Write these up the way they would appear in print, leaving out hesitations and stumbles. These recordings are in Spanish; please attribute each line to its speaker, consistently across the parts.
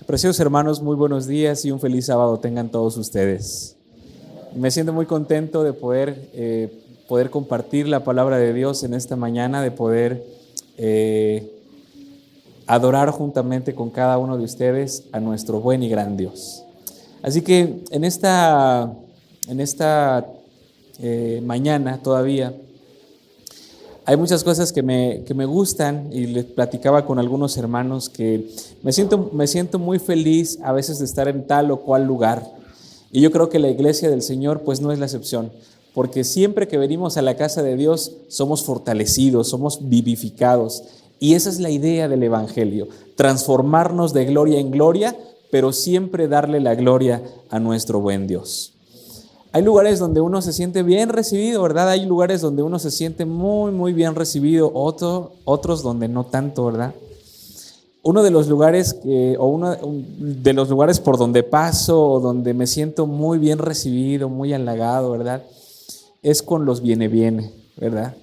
Speaker 1: Preciosos hermanos, muy buenos días y un feliz sábado tengan todos ustedes. Me siento muy contento de poder compartir la palabra de Dios en esta mañana, de poder adorar juntamente con cada uno de ustedes a nuestro buen y gran Dios. Así que en esta mañana todavía hay muchas cosas que me gustan y les platicaba con algunos hermanos que me siento muy feliz a veces de estar en tal o cual lugar. Y yo creo que la iglesia del Señor pues no es la excepción, porque siempre que venimos a la casa de Dios somos fortalecidos, somos vivificados. Y esa es la idea del Evangelio, transformarnos de gloria en gloria, pero siempre darle la gloria a nuestro buen Dios. Hay lugares donde uno se siente bien recibido, ¿verdad? Hay lugares donde uno se siente muy, muy bien recibido, otros donde no tanto, ¿verdad? Uno de los lugares por donde paso o donde me siento muy bien recibido, muy halagado, ¿verdad? Es con los viene, ¿verdad?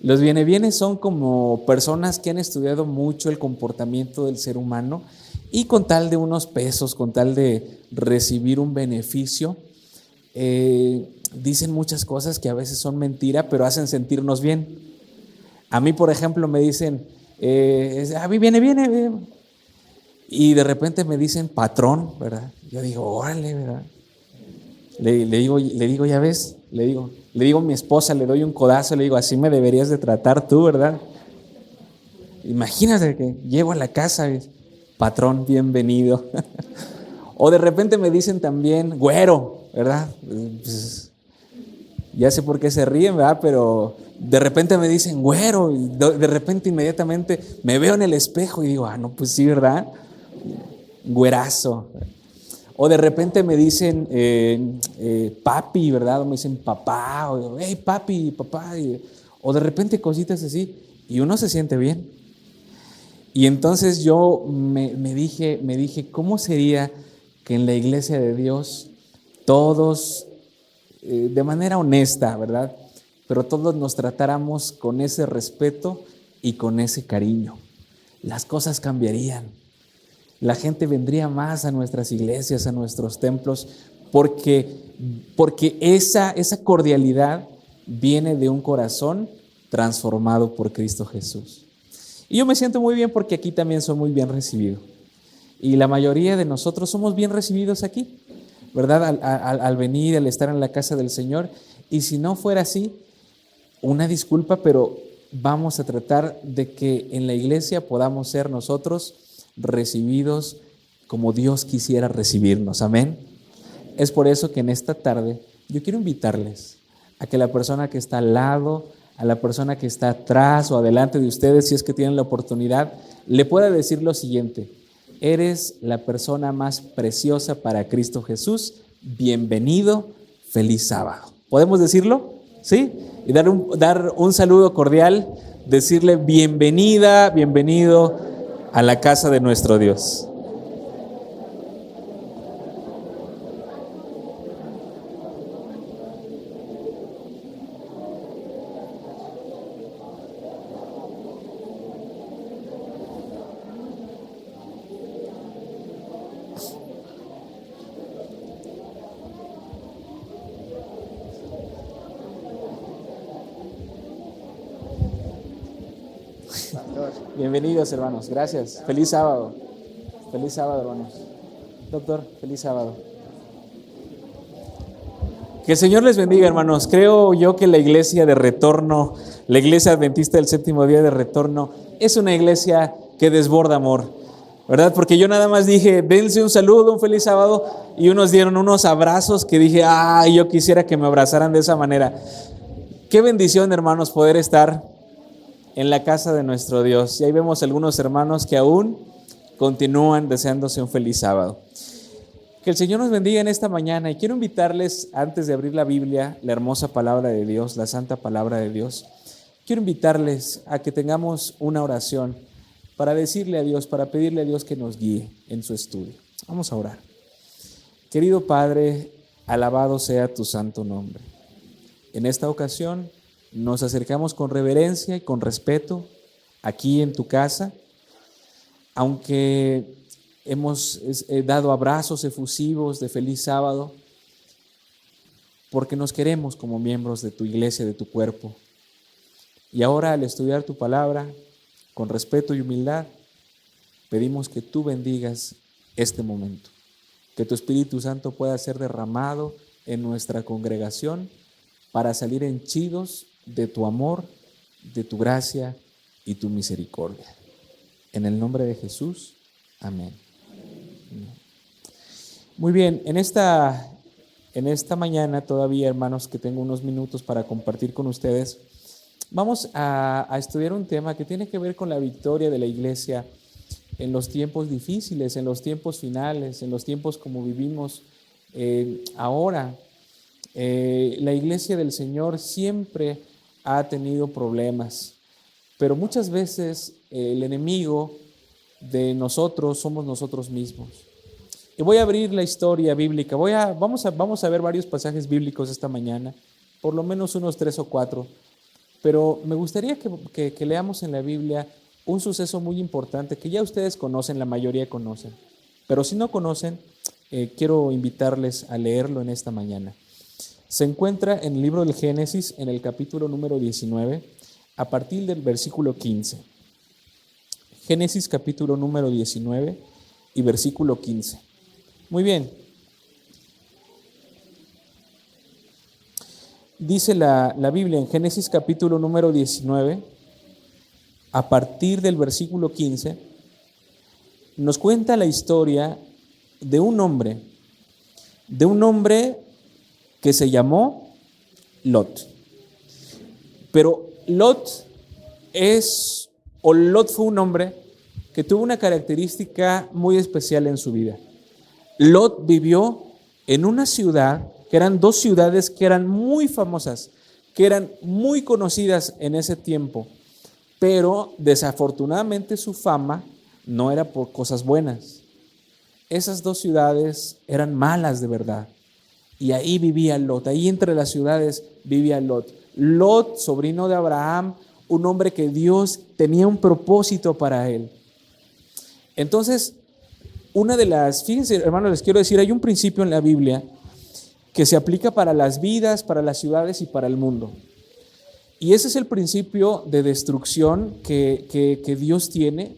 Speaker 1: Los viene son como personas que han estudiado mucho el comportamiento del ser humano y con tal de unos pesos, con tal de recibir un beneficio, dicen muchas cosas que a veces son mentira, pero hacen sentirnos bien. A mí, por ejemplo, me dicen, a mí viene, y de repente me dicen patrón, ¿verdad? Yo digo, órale, ¿verdad? Le digo, ya ves, le digo a mi esposa, le doy un codazo, le digo, así me deberías de tratar tú, ¿verdad? Imagínate que llego a la casa, patrón, bienvenido. O de repente me dicen también, güero, ¿verdad? Pues, ya sé por qué se ríen, ¿verdad? Pero de repente me dicen, güero, y de repente inmediatamente me veo en el espejo y digo, no, pues sí, ¿verdad? Güerazo. O de repente me dicen papi, ¿verdad? O me dicen papá, o hey papi, papá. O de repente cositas así, y uno se siente bien. Y entonces yo me dije, ¿cómo sería que en la iglesia de Dios todos, de manera honesta, ¿verdad? Pero todos nos tratáramos con ese respeto y con ese cariño? Las cosas cambiarían. La gente vendría más a nuestras iglesias, a nuestros templos, porque esa cordialidad viene de un corazón transformado por Cristo Jesús. Y yo me siento muy bien porque aquí también soy muy bien recibido. Y la mayoría de nosotros somos bien recibidos aquí, ¿verdad? Al venir, al estar en la casa del Señor. Y si no fuera así, una disculpa, pero vamos a tratar de que en la iglesia podamos ser nosotros recibidos como Dios quisiera recibirnos. Amén. Es por eso que en esta tarde yo quiero invitarles a que la persona que está al lado, a la persona que está atrás o adelante de ustedes, si es que tienen la oportunidad, le pueda decir lo siguiente: eres la persona más preciosa para Cristo Jesús. Bienvenido, feliz sábado. ¿Podemos decirlo? ¿Sí? Y dar un saludo cordial, decirle bienvenida, bienvenido a la casa de nuestro Dios. Bienvenidos, hermanos, gracias. Feliz sábado. Feliz sábado, hermanos. Doctor, feliz sábado. Que el Señor les bendiga, hermanos. Creo yo que la iglesia de retorno, la iglesia adventista del séptimo día de retorno, es una iglesia que desborda amor, ¿verdad? Porque yo nada más dije, dense un saludo, un feliz sábado, y unos dieron unos abrazos que dije, yo quisiera que me abrazaran de esa manera. Qué bendición, hermanos, poder estar en la casa de nuestro Dios. Y ahí vemos algunos hermanos que aún continúan deseándose un feliz sábado. Que el Señor nos bendiga en esta mañana, y quiero invitarles, antes de abrir la Biblia, la hermosa palabra de Dios, la santa palabra de Dios, quiero invitarles a que tengamos una oración para decirle a Dios, para pedirle a Dios que nos guíe en su estudio. Vamos a orar. Querido Padre, alabado sea tu santo nombre. En esta ocasión nos acercamos con reverencia y con respeto aquí en tu casa, aunque hemos dado abrazos efusivos de feliz sábado, porque nos queremos como miembros de tu iglesia, de tu cuerpo. Y ahora, al estudiar tu palabra, con respeto y humildad, pedimos que tú bendigas este momento, que tu Espíritu Santo pueda ser derramado en nuestra congregación para salir henchidos de tu amor, de tu gracia y tu misericordia. En el nombre de Jesús, amén. Muy bien, en esta mañana todavía, hermanos, que tengo unos minutos para compartir con ustedes, vamos a estudiar un tema que tiene que ver con la victoria de la iglesia en los tiempos difíciles, en los tiempos finales, en los tiempos como vivimos ahora. La iglesia del Señor siempre ha tenido problemas, pero muchas veces el enemigo de somos nosotros mismos. Y voy a abrir la historia bíblica. Vamos a ver varios pasajes bíblicos esta mañana, por lo menos unos 3 o 4. Pero me gustaría que leamos en la Biblia un suceso muy importante que ya ustedes conocen, la mayoría conocen. Pero si no conocen, quiero invitarles a leerlo en esta mañana. Se encuentra en el libro del Génesis, en el capítulo número 19, a partir del versículo 15. Génesis capítulo número 19 y versículo 15. Muy bien. Dice la Biblia en Génesis capítulo número 19, a partir del versículo 15, nos cuenta la historia de un hombre que se llamó Lot. Pero Lot fue un hombre que tuvo una característica muy especial en su vida. Lot vivió en una ciudad, que eran 2 ciudades que eran muy famosas, que eran muy conocidas en ese tiempo, pero desafortunadamente su fama no era por cosas buenas. Esas 2 ciudades eran malas de verdad, y ahí vivía Lot, ahí entre las ciudades vivía Lot. Lot, sobrino de Abraham, un hombre que Dios tenía un propósito para él. Entonces, fíjense, hermanos, les quiero decir, hay un principio en la Biblia que se aplica para las vidas, para las ciudades y para el mundo. Y ese es el principio de destrucción que Dios tiene,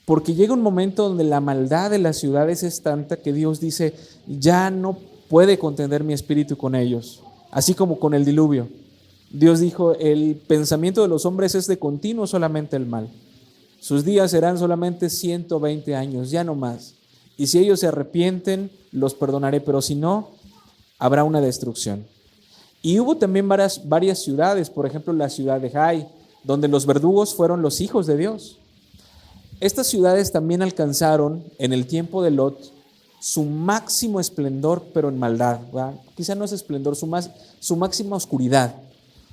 Speaker 1: porque llega un momento donde la maldad de las ciudades es tanta que Dios dice, ya no puede contender mi espíritu con ellos, así como con el diluvio. Dios dijo, el pensamiento de los hombres es de continuo solamente el mal. Sus días serán solamente 120 años, ya no más. Y si ellos se arrepienten, los perdonaré, pero si no, habrá una destrucción. Y hubo también varias ciudades, por ejemplo la ciudad de Jai, donde los verdugos fueron los hijos de Dios. Estas ciudades también alcanzaron en el tiempo de Lot su máximo esplendor, pero en maldad, ¿verdad? Quizá no es esplendor, su máxima oscuridad,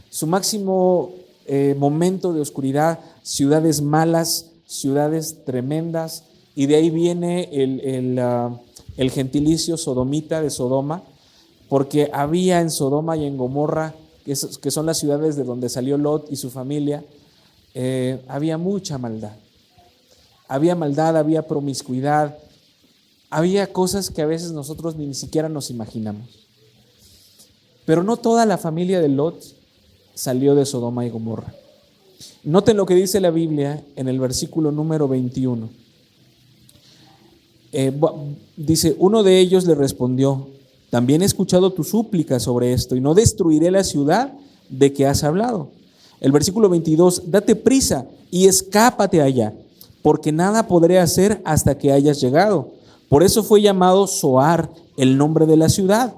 Speaker 1: su máximo momento de oscuridad, ciudades malas, ciudades tremendas, y de ahí viene el gentilicio sodomita de Sodoma, porque había en Sodoma y en Gomorra, que son las ciudades de donde salió Lot y su familia, había mucha maldad. Había maldad, había promiscuidad, había cosas que a veces nosotros ni siquiera nos imaginamos. Pero no toda la familia de Lot salió de Sodoma y Gomorra. Noten lo que dice la Biblia en el versículo número 21. Dice, uno de ellos le respondió, también he escuchado tu súplica sobre esto y no destruiré la ciudad de que has hablado. El versículo 22, date prisa y escápate allá, porque nada podré hacer hasta que hayas llegado. Por eso fue llamado Zoar el nombre de la ciudad.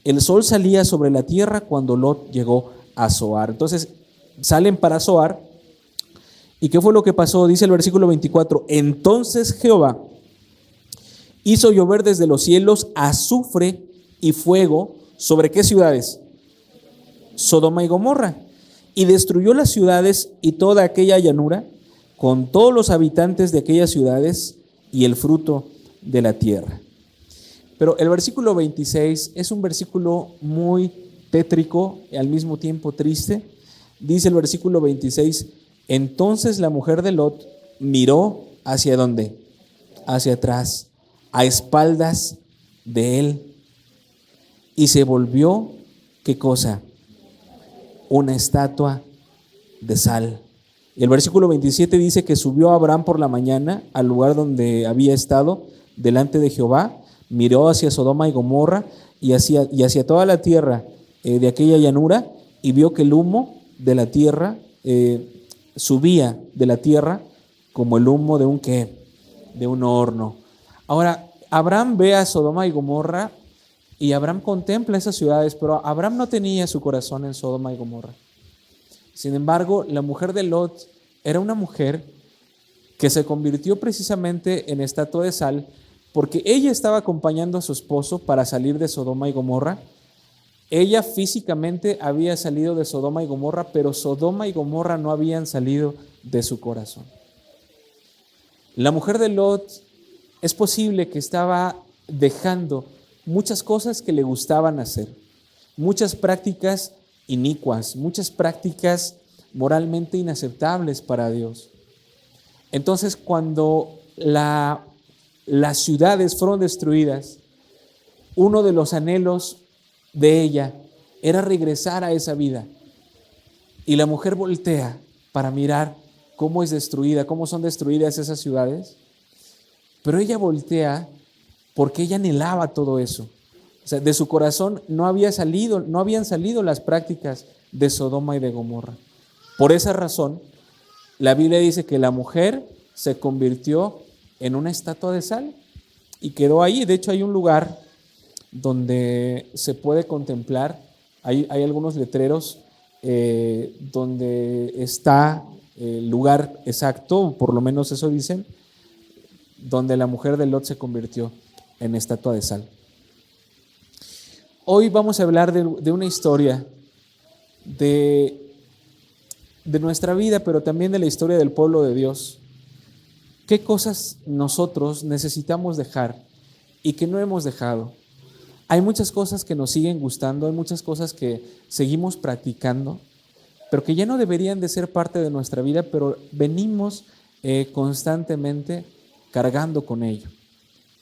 Speaker 1: El sol salía sobre la tierra cuando Lot llegó a Zoar. Entonces salen para Zoar. ¿Y qué fue lo que pasó? Dice el versículo 24, entonces Jehová hizo llover desde los cielos azufre y fuego. ¿Sobre qué ciudades? Sodoma y Gomorra. Y destruyó las ciudades y toda aquella llanura, con todos los habitantes de aquellas ciudades y el fruto de la tierra. Pero el versículo 26 es un versículo muy tétrico y al mismo tiempo triste. Dice el versículo 26, entonces la mujer de Lot miró hacia ¿dónde? Hacia atrás, a espaldas de él, y se volvió, ¿qué cosa? Una estatua de sal. Y el versículo 27 dice que subió Abraham por la mañana al lugar donde había estado delante de Jehová, miró hacia Sodoma y Gomorra y hacia toda la tierra de aquella llanura, y vio que el humo de la tierra subía de la tierra como el humo de un ¿qué? De un horno. Ahora, Abraham ve a Sodoma y Gomorra y Abraham contempla esas ciudades, pero Abraham no tenía su corazón en Sodoma y Gomorra. Sin embargo, la mujer de Lot era una mujer que se convirtió precisamente en estatua de sal porque ella estaba acompañando a su esposo para salir de Sodoma y Gomorra. Ella físicamente había salido de Sodoma y Gomorra, pero Sodoma y Gomorra no habían salido de su corazón. La mujer de Lot es posible que estaba dejando muchas cosas que le gustaban hacer, muchas prácticas inicuas, muchas prácticas moralmente inaceptables para Dios. Entonces, cuando las ciudades fueron destruidas, uno de los anhelos de ella era regresar a esa vida. Y la mujer voltea para mirar cómo es destruida, cómo son destruidas esas ciudades. Pero ella voltea porque ella anhelaba todo eso. O sea, de su corazón no habían salido las prácticas de Sodoma y de Gomorra. Por esa razón, la Biblia dice que la mujer se convirtió en una estatua de sal y quedó ahí. De hecho, hay un lugar donde se puede contemplar, hay algunos letreros donde está el lugar exacto, por lo menos eso dicen, donde la mujer de Lot se convirtió en estatua de sal. Hoy vamos a hablar de una historia de nuestra vida, pero también de la historia del pueblo de Dios. ¿Qué cosas nosotros necesitamos dejar y que no hemos dejado? Hay muchas cosas que nos siguen gustando, hay muchas cosas que seguimos practicando, pero que ya no deberían de ser parte de nuestra vida, pero venimos constantemente cargando con ello.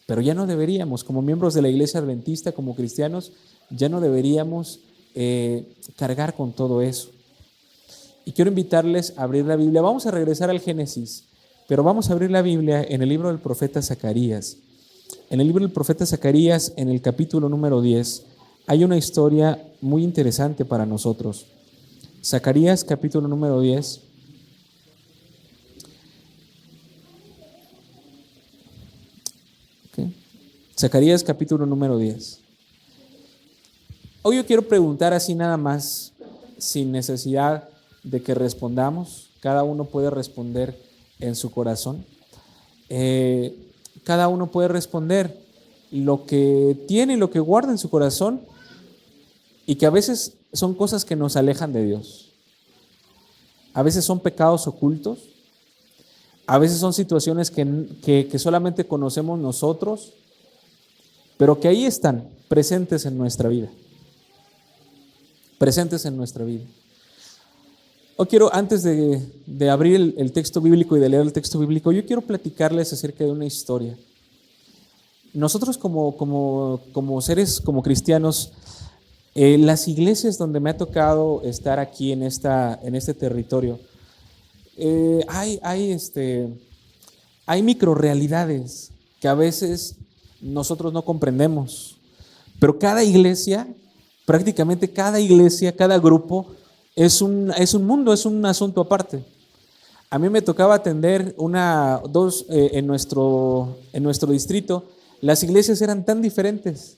Speaker 1: Pero ya no deberíamos, como miembros de la Iglesia Adventista, como cristianos, ya no deberíamos cargar con todo eso. Y quiero invitarles a abrir la Biblia. Vamos a regresar al Génesis, pero vamos a abrir la Biblia en el libro del profeta Zacarías. En el libro del profeta Zacarías, en el capítulo número 10, hay una historia muy interesante para nosotros. Zacarías, capítulo número 10. Okay. Zacarías, capítulo número 10. Hoy yo quiero preguntar así nada más, sin necesidad de que respondamos. Cada uno puede responder en su corazón. Cada uno puede responder lo que tiene y lo que guarda en su corazón, y que a veces son cosas que nos alejan de Dios. A veces son pecados ocultos, a veces son situaciones que solamente conocemos nosotros, pero que ahí están presentes en nuestra vida. Presentes en nuestra vida. Hoy quiero, antes de abrir el texto bíblico y de leer el texto bíblico, yo quiero platicarles acerca de una historia. Nosotros como seres, como cristianos, las iglesias donde me ha tocado estar aquí en este territorio, hay microrealidades que a veces nosotros no comprendemos, pero cada iglesia, prácticamente cada iglesia, cada grupo es un mundo, es un asunto aparte. A mí me tocaba atender en nuestro distrito. Las iglesias eran tan diferentes.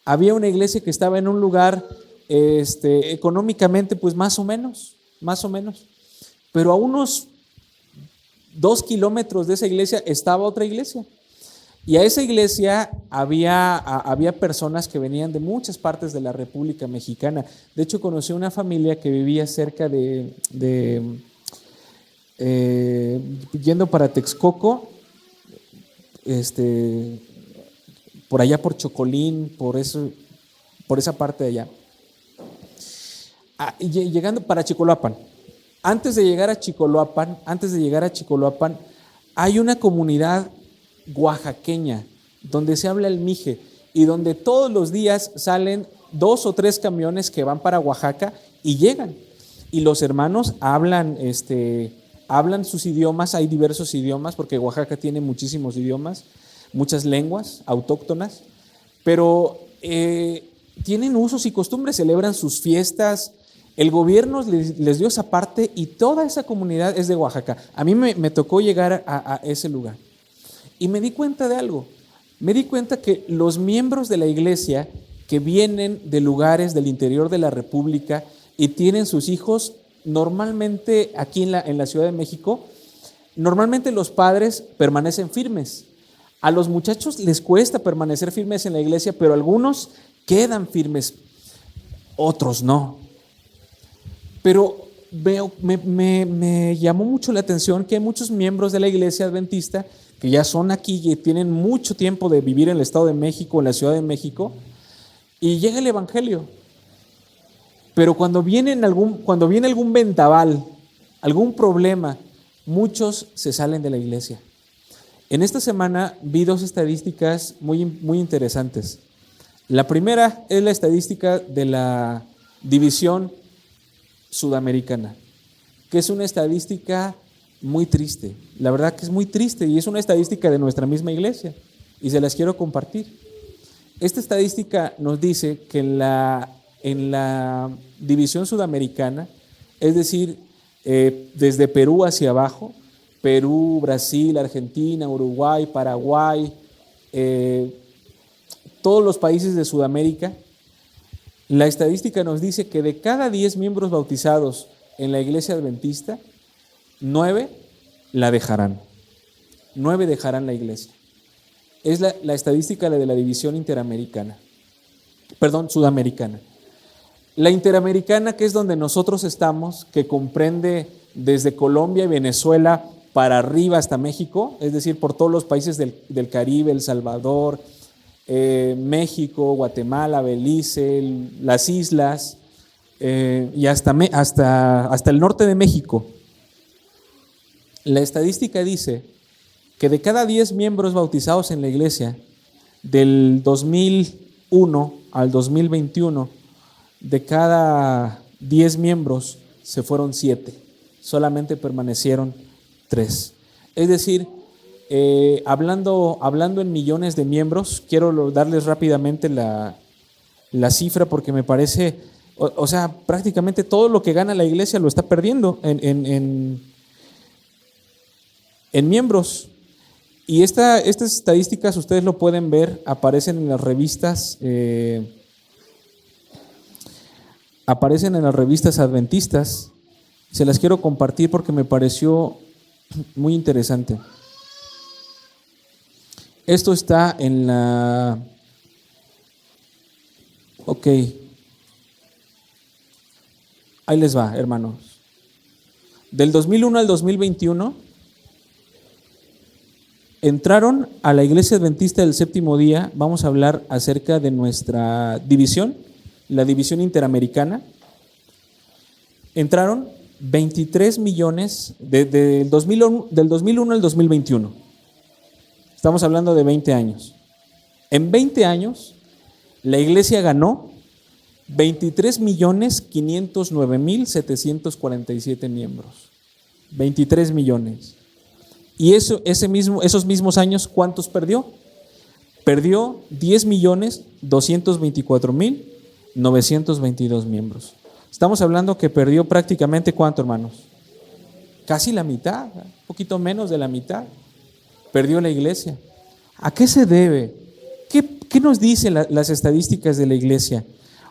Speaker 1: Había una iglesia que estaba en un lugar económicamente pues más o menos, pero a unos 2 kilómetros de esa iglesia estaba otra iglesia. Y a esa iglesia había personas que venían de muchas partes de la República Mexicana. De hecho, conocí una familia que vivía cerca yendo para Texcoco, por allá por Chocolín, por esa parte de allá. llegando para Chicoloapan. Antes de llegar a Chicoloapan, hay una comunidad oaxaqueña donde se habla el mije y donde todos los días salen 2 o 3 camiones que van para Oaxaca y llegan. Y los hermanos hablan sus idiomas, hay diversos idiomas, porque Oaxaca tiene muchísimos idiomas, muchas lenguas autóctonas, pero tienen usos y costumbres, celebran sus fiestas. El gobierno les dio esa parte y toda esa comunidad es de Oaxaca. A mí me tocó llegar a ese lugar y me di cuenta de algo. Me di cuenta que los miembros de la iglesia que vienen de lugares del interior de la República y tienen sus hijos, normalmente aquí en la Ciudad de México, normalmente los padres permanecen firmes. A los muchachos les cuesta permanecer firmes en la iglesia, pero algunos quedan firmes, otros no. Pero me llamó mucho la atención que hay muchos miembros de la iglesia adventista que ya son aquí y tienen mucho tiempo de vivir en el Estado de México, en la Ciudad de México, y llega el evangelio. Pero cuando viene algún vendaval, algún problema, muchos se salen de la iglesia. En esta semana vi 2 estadísticas muy, muy interesantes. La primera es la estadística de la división sudamericana, que es una estadística muy triste. La verdad que es muy triste y es una estadística de nuestra misma iglesia y se las quiero compartir. Esta estadística nos dice que en la división sudamericana, es decir, desde Perú hacia abajo, Perú, Brasil, Argentina, Uruguay, Paraguay, todos los países de Sudamérica, la estadística nos dice que de cada 10 miembros bautizados en la iglesia adventista, 9 la dejarán. 9 dejarán la iglesia. Es la estadística de la división sudamericana. La interamericana, que es donde nosotros estamos, que comprende desde Colombia y Venezuela para arriba hasta México, es decir, por todos los países del Caribe, El Salvador, México, Guatemala, Belice, las islas y hasta el norte de México. La estadística dice que de cada 10 miembros bautizados en la iglesia, del 2001 al 2021, de cada 10 miembros se fueron 7, solamente permanecieron 3. Es decir, hablando en millones de miembros, quiero darles rápidamente la cifra porque me parece, o sea, prácticamente todo lo que gana la iglesia lo está perdiendo en miembros. Y estas estadísticas ustedes lo pueden ver, aparecen en las revistas adventistas. Se las quiero compartir porque me pareció muy interesante. Esto está en la... Ok. Ahí les va, hermanos. Del 2001 al 2021, entraron a la Iglesia Adventista del Séptimo Día. Vamos a hablar acerca de nuestra división, la división interamericana. Entraron 23 millones del 2001 al 2021. Estamos hablando de 20 años. En 20 años, la iglesia ganó 23.509.747 miembros. 23 millones. Y esos mismos años, ¿cuántos perdió? Perdió 10.224.922 miembros. Estamos hablando que perdió prácticamente ¿cuánto, hermanos? Casi la mitad, un poquito menos de la mitad. Perdió la iglesia. ¿A qué se debe? ¿Qué nos dicen las estadísticas de la iglesia?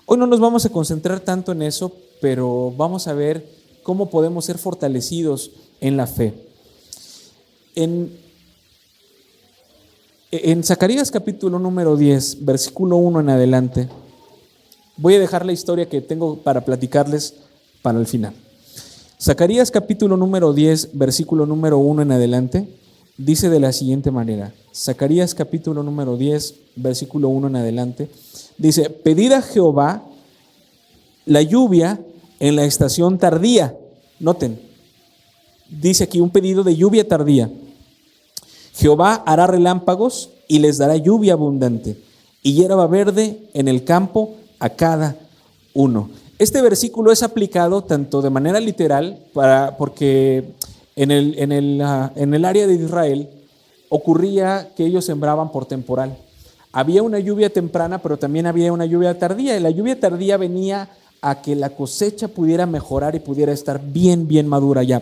Speaker 1: Hoy no nos vamos a concentrar tanto en eso, pero vamos a ver cómo podemos ser fortalecidos en la fe. En Zacarías capítulo número 10, versículo 1 en adelante, voy a dejar la historia que tengo para platicarles para el final. Zacarías capítulo número 10, versículo número 1 en adelante, dice de la siguiente manera. Zacarías capítulo número 10, versículo 1 en adelante, dice: pedid a Jehová la lluvia en la estación tardía. Noten, dice aquí un pedido de lluvia tardía. Jehová hará relámpagos y les dará lluvia abundante y hierba verde en el campo a cada uno. Este versículo es aplicado tanto de manera literal porque en el área de Israel ocurría que ellos sembraban por temporal. Había una lluvia temprana, pero también había una lluvia tardía. Y la lluvia tardía venía a que la cosecha pudiera mejorar y pudiera estar bien madura ya,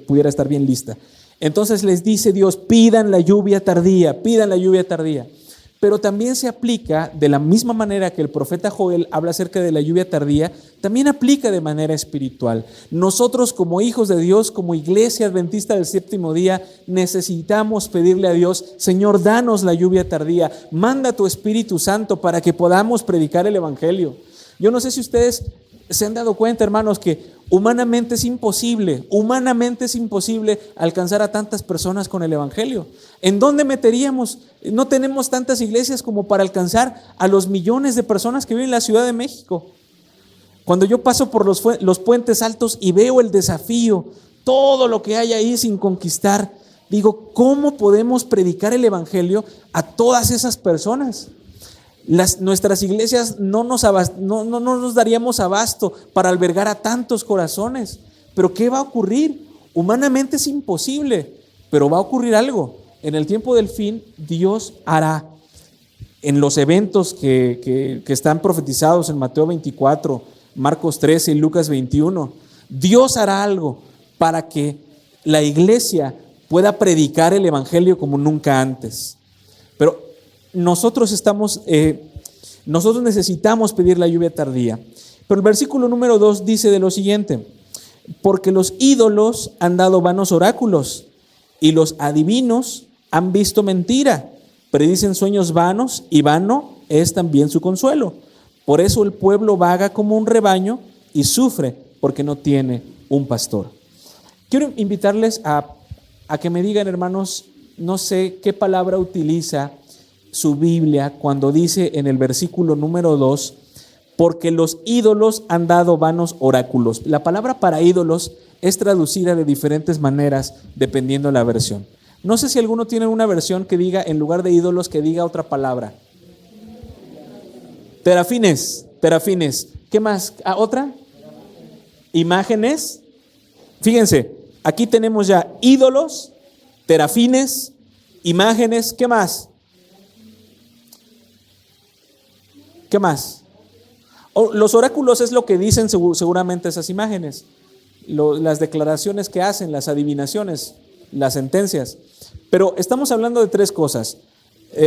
Speaker 1: pudiera estar bien lista. Entonces les dice Dios, pidan la lluvia tardía, pidan la lluvia tardía. Pero también se aplica de la misma manera que el profeta Joel habla acerca de la lluvia tardía, también aplica de manera espiritual. Nosotros como hijos de Dios, como iglesia adventista del séptimo día, necesitamos pedirle a Dios, Señor, danos la lluvia tardía, manda tu Espíritu Santo para que podamos predicar el Evangelio. Yo no sé si ustedes se han dado cuenta, hermanos, que humanamente es imposible alcanzar a tantas personas con el Evangelio. ¿En dónde meteríamos? No tenemos tantas iglesias como para alcanzar a los millones de personas que viven en la Ciudad de México. Cuando yo paso por los puentes altos y veo el desafío, todo lo que hay ahí sin conquistar, digo, ¿cómo podemos predicar el Evangelio a todas esas personas? Nuestras iglesias no nos daríamos abasto para albergar a tantos corazones. Pero ¿qué va a ocurrir? Humanamente es imposible, pero va a ocurrir algo. En el tiempo del fin, Dios hará en los eventos que están profetizados en Mateo 24, Marcos 13 y Lucas 21. Dios hará algo para que la iglesia pueda predicar el Evangelio como nunca antes. Pero nosotros necesitamos pedir la lluvia tardía. Pero el versículo número 2 dice de lo siguiente: porque los ídolos han dado vanos oráculos y los adivinos han visto mentira, predicen sueños vanos y vano es también su consuelo. Por eso el pueblo vaga como un rebaño y sufre porque no tiene un pastor. Quiero invitarles a que me digan, hermanos, no sé qué palabra utiliza su Biblia cuando dice en el versículo número 2, porque los ídolos han dado vanos oráculos. La palabra para ídolos es traducida de diferentes maneras dependiendo de la versión. No sé si alguno tiene una versión que diga, en lugar de ídolos, que diga otra palabra. Terafines. ¿Qué más? ¿Otra? Imágenes. Fíjense, aquí tenemos ya ídolos, terafines, imágenes. ¿Qué más? ¿Qué más? Los oráculos es lo que dicen seguramente esas imágenes, las declaraciones que hacen, las adivinaciones, las sentencias. Pero estamos hablando de tres cosas,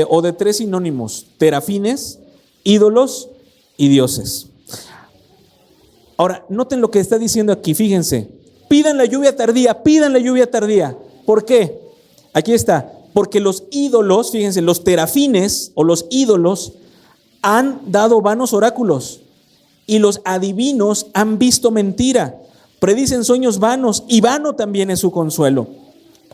Speaker 1: o de tres sinónimos: terafines, ídolos y dioses. Ahora, noten lo que está diciendo aquí, fíjense. Pidan la lluvia tardía. ¿Por qué? Aquí está. Porque los ídolos, fíjense, los terafines o los ídolos han dado vanos oráculos y los adivinos han visto mentira, predicen sueños vanos y vano también es su consuelo.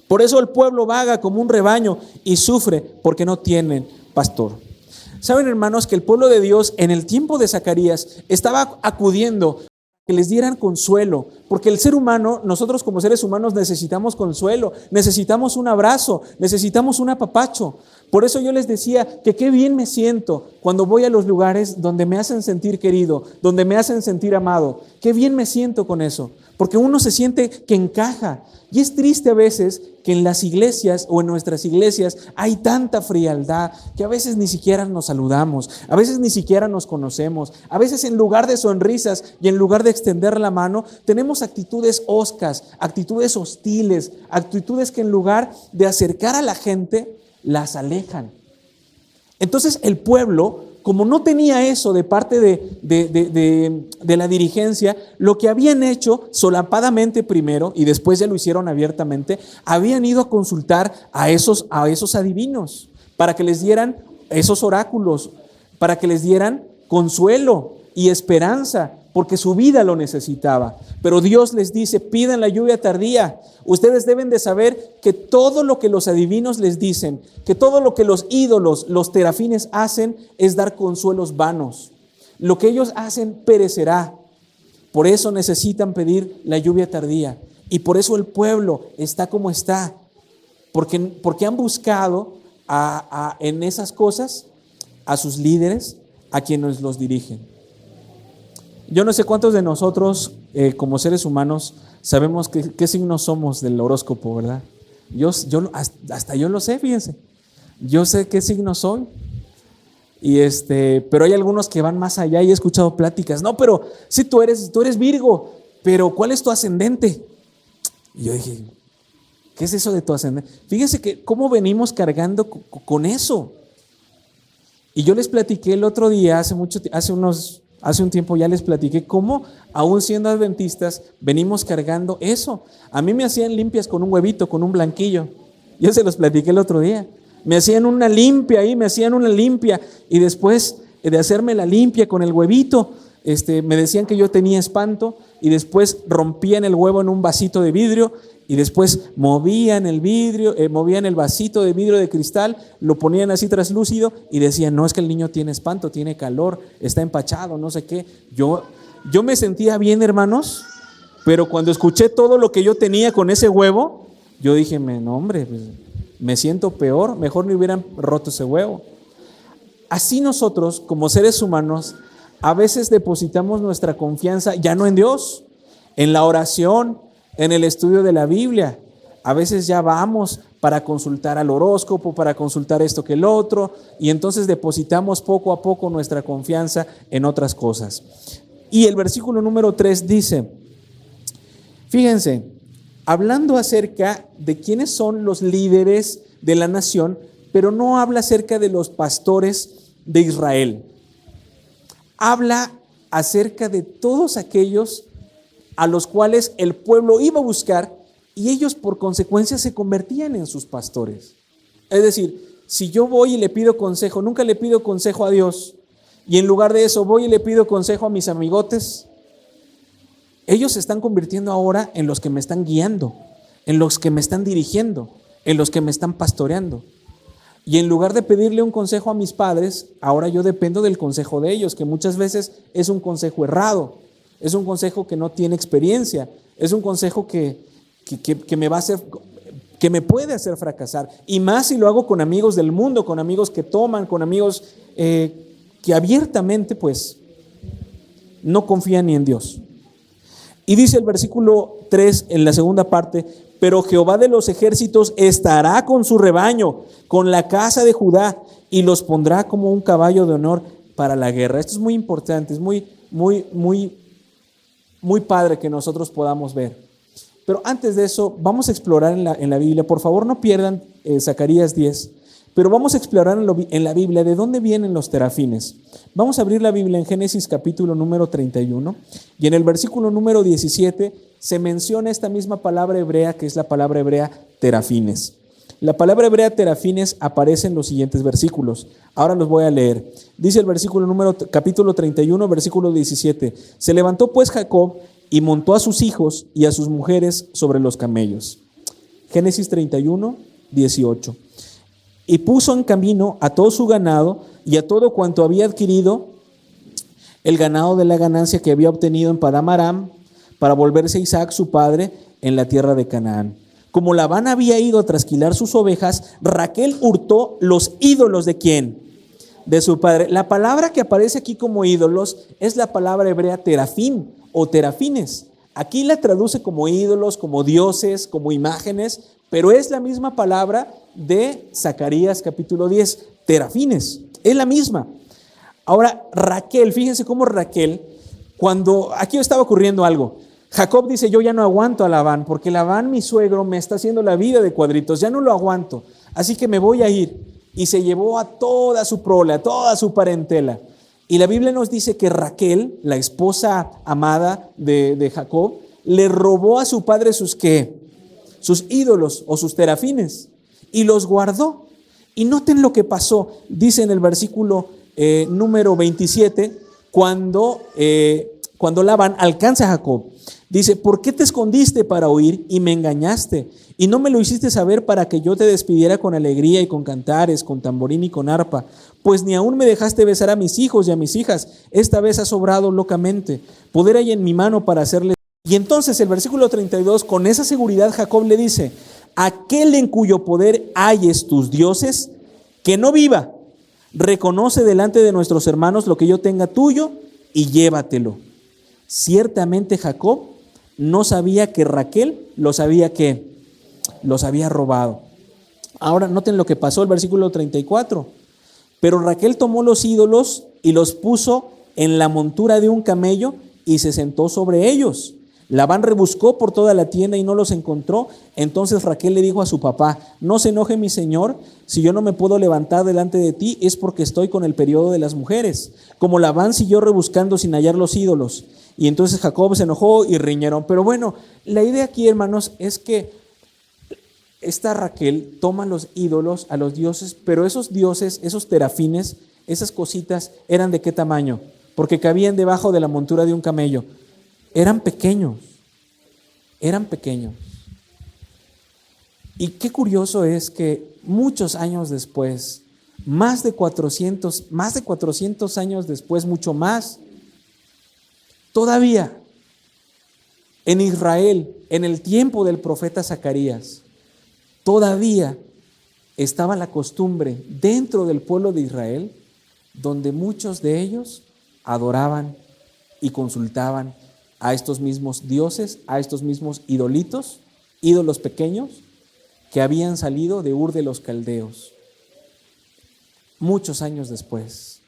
Speaker 1: Por eso el pueblo vaga como un rebaño y sufre porque no tienen pastor. Saben, hermanos, que el pueblo de Dios en el tiempo de Zacarías estaba acudiendo que les dieran consuelo, porque el ser humano, nosotros como seres humanos necesitamos consuelo, necesitamos un abrazo, necesitamos un apapacho. Por eso yo les decía que qué bien me siento cuando voy a los lugares donde me hacen sentir querido, donde me hacen sentir amado. Qué bien me siento con eso, porque uno se siente que encaja. Y es triste a veces que en las iglesias o en nuestras iglesias hay tanta frialdad que a veces ni siquiera nos saludamos, a veces ni siquiera nos conocemos, a veces en lugar de sonrisas y en lugar de extender la mano, tenemos actitudes hoscas, actitudes hostiles, actitudes que en lugar de acercar a la gente, las alejan. Entonces el pueblo, como no tenía eso de parte de la dirigencia, lo que habían hecho solapadamente primero y después ya lo hicieron abiertamente, habían ido a consultar a esos adivinos para que les dieran esos oráculos, para que les dieran consuelo y esperanza, porque su vida lo necesitaba. Pero Dios les dice, pidan la lluvia tardía. Ustedes deben de saber que todo lo que los adivinos les dicen, que todo lo que los ídolos, los terafines hacen es dar consuelos vanos. Lo que ellos hacen perecerá. Por eso necesitan pedir la lluvia tardía. Y por eso el pueblo está como está. Porque han buscado en esas cosas a sus líderes, a quienes los dirigen. Yo no sé cuántos de nosotros, como seres humanos, sabemos qué signos somos del horóscopo, ¿verdad? Hasta yo lo sé, fíjense. Yo sé qué signo soy. Pero hay algunos que van más allá y he escuchado pláticas. No, pero sí, tú eres Virgo, pero ¿cuál es tu ascendente? Y yo dije, ¿qué es eso de tu ascendente? Fíjense que cómo venimos cargando con eso. Y yo les platiqué el otro día, hace un tiempo ya les platiqué cómo, aún siendo adventistas, venimos cargando eso. A mí me hacían limpias con un huevito, con un blanquillo. Yo se los platiqué el otro día. Me hacían una limpia y después de hacerme la limpia con el huevito, me decían que yo tenía espanto y después rompían el huevo en un vasito de vidrio y después movían el vasito de vidrio de cristal, lo ponían así traslúcido y decían, no, es que el niño tiene espanto, tiene calor, está empachado, no sé qué. Yo me sentía bien, hermanos, pero cuando escuché todo lo que yo tenía con ese huevo, yo dije, no, hombre, pues, me siento peor, mejor me hubieran roto ese huevo. Así nosotros, como seres humanos, a veces depositamos nuestra confianza ya no en Dios, en la oración, en el estudio de la Biblia. A veces ya vamos para consultar al horóscopo, para consultar esto que el otro, y entonces depositamos poco a poco nuestra confianza en otras cosas. Y el versículo número 3 dice, fíjense, hablando acerca de quiénes son los líderes de la nación, pero no habla acerca de los pastores de Israel. Habla acerca de todos aquellos a los cuales el pueblo iba a buscar y ellos por consecuencia se convertían en sus pastores. Es decir, si yo voy y le pido consejo, nunca le pido consejo a Dios, y en lugar de eso voy y le pido consejo a mis amigotes, ellos se están convirtiendo ahora en los que me están guiando, en los que me están dirigiendo, en los que me están pastoreando. Y en lugar de pedirle un consejo a mis padres, ahora yo dependo del consejo de ellos, que muchas veces es un consejo errado, es un consejo que no tiene experiencia, es un consejo que me va a hacer, que me puede hacer fracasar. Y más si lo hago con amigos del mundo, con amigos que toman, con amigos que abiertamente pues no confían ni en Dios. Y dice el versículo 3 en la segunda parte, pero Jehová de los ejércitos estará con su rebaño, con la casa de Judá, y los pondrá como un caballo de honor para la guerra. Esto es muy importante, es muy padre que nosotros podamos ver. Pero antes de eso, vamos a explorar en la Biblia. Por favor, no pierdan Zacarías 10, pero vamos a explorar en la Biblia de dónde vienen los terafines. Vamos a abrir la Biblia en Génesis capítulo número 31 y en el versículo número 17 se menciona esta misma palabra hebrea que es la palabra hebrea terafines. La palabra hebrea terafines aparece en los siguientes versículos. Ahora los voy a leer. Dice el capítulo 31, versículo 17. Se levantó pues Jacob y montó a sus hijos y a sus mujeres sobre los camellos. Génesis 31, 18. Y puso en camino a todo su ganado y a todo cuanto había adquirido, el ganado de la ganancia que había obtenido en Padán Aram, para volverse Isaac su padre en la tierra de Canaán. Como Labán había ido a trasquilar sus ovejas, Raquel hurtó los ídolos ¿de quién? De su padre. La palabra que aparece aquí como ídolos es la palabra hebrea terafín o terafines. Aquí la traduce como ídolos, como dioses, como imágenes, pero es la misma palabra de Zacarías capítulo 10, terafines, es la misma. Ahora Raquel, fíjense cómo Raquel, aquí estaba ocurriendo algo. Jacob dice, yo ya no aguanto a Labán, porque Labán, mi suegro, me está haciendo la vida de cuadritos, ya no lo aguanto, así que me voy a ir. Y se llevó a toda su prole, a toda su parentela. Y la Biblia nos dice que Raquel, la esposa amada de Jacob, le robó a su padre sus ídolos o sus terafines y los guardó. Y noten lo que pasó, dice en el versículo número 27, cuando Labán alcanza a Jacob. Dice, ¿por qué te escondiste para oír y me engañaste? Y no me lo hiciste saber para que yo te despidiera con alegría y con cantares, con tamborín y con arpa. Pues ni aún me dejaste besar a mis hijos y a mis hijas. Esta vez has obrado locamente. Poder hay en mi mano para hacerles. Y entonces el versículo 32, con esa seguridad Jacob le dice, aquel en cuyo poder hayes tus dioses, que no viva, reconoce delante de nuestros hermanos lo que yo tenga tuyo y llévatelo. Ciertamente Jacob no sabía que Raquel los había robado. Ahora noten lo que pasó el versículo 34. Pero Raquel tomó los ídolos y los puso en la montura de un camello y se sentó sobre ellos. Labán rebuscó por toda la tienda y no los encontró. Entonces Raquel le dijo a su papá, no se enoje mi señor, si yo no me puedo levantar delante de ti es porque estoy con el periodo de las mujeres. Como Labán siguió rebuscando sin hallar los ídolos. Y entonces Jacob se enojó y riñeron. Pero bueno, la idea aquí, hermanos, es que esta Raquel toma los ídolos, a los dioses, pero esos dioses, esos terafines, esas cositas, ¿eran de qué tamaño? Porque cabían debajo de la montura de un camello. Eran pequeños. Y qué curioso es que muchos años después, más de 400 años después, mucho más, todavía en Israel, en el tiempo del profeta Zacarías, todavía estaba la costumbre dentro del pueblo de Israel, donde muchos de ellos adoraban y consultaban a estos mismos dioses, a estos mismos ídolos pequeños que habían salido de Ur de los Caldeos, muchos años después.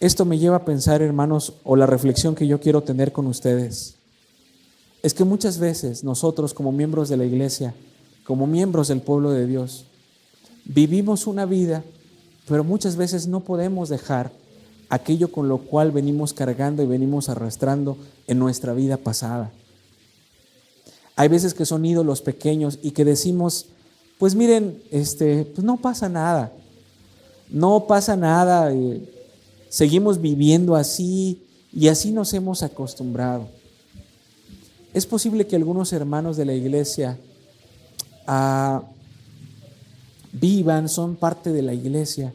Speaker 1: Esto me lleva a pensar, hermanos, o la reflexión que yo quiero tener con ustedes, es que muchas veces nosotros como miembros de la iglesia, como miembros del pueblo de Dios, vivimos una vida, pero muchas veces no podemos dejar aquello con lo cual venimos cargando y venimos arrastrando en nuestra vida pasada. Hay veces que son ídolos pequeños y que decimos, pues miren, pues no pasa nada, seguimos viviendo así y así nos hemos acostumbrado. Es posible que algunos hermanos de la iglesia vivan, son parte de la iglesia,